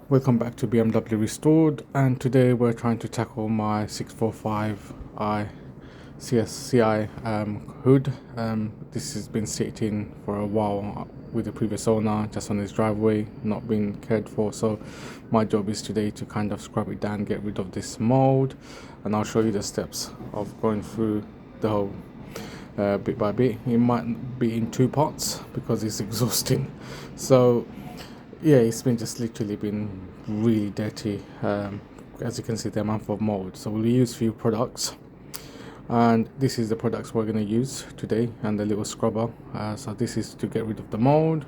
Welcome back to BMW Restored, and today we're trying to tackle my 645i CSCI hood. This has been sitting for a while with the previous owner, just on his driveway, not being cared for. So my job is today to kind of scrub it down, get rid of this mold, and I'll show you the steps of going through the whole bit by bit. It might be in two parts because it's exhausting. So yeah, it's been just literally been really dirty. As you can see, the amount of mold. So we'll use few products, and this is the products we're going to use today, and the little scrubber. So this is to get rid of the mold,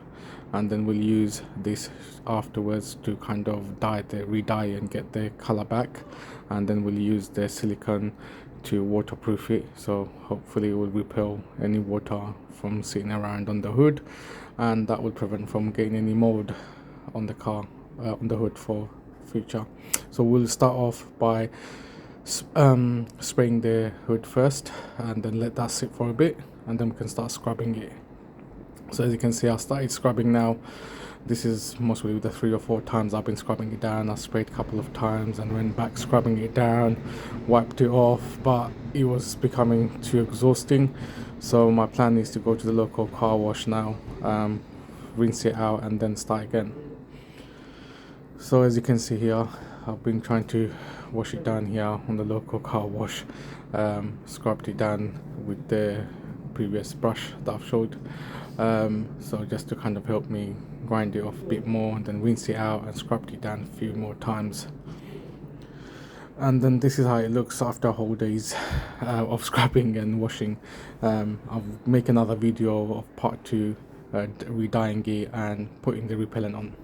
and then we'll use this afterwards to kind of re-dye and get the color back, and then we'll use the silicone to waterproof it, so hopefully it will repel any water from sitting around on the hood, and that will prevent from getting any mold on the car, on the hood for future. So we'll start off by spraying the hood first, and then let that sit for a bit, and then we can start scrubbing it. So as you can see, I started scrubbing now. This is mostly the 3 or 4 times I've been scrubbing it down. I sprayed a couple of times and went back scrubbing it down, wiped it off, but it was becoming too exhausting. So my plan is to go to the local car wash now, rinse it out, and then start again. So as you can see here, I've been trying to wash it down here on the local car wash. Scrubbed it down with the previous brush that I've showed. So just to kind of help me grind it off a bit more, and then rinse it out and scrubbed it down a few more times. And then this is how it looks after a whole days of scrubbing and washing. I'll make another video of part 2, re-dyeing it and putting the repellent on.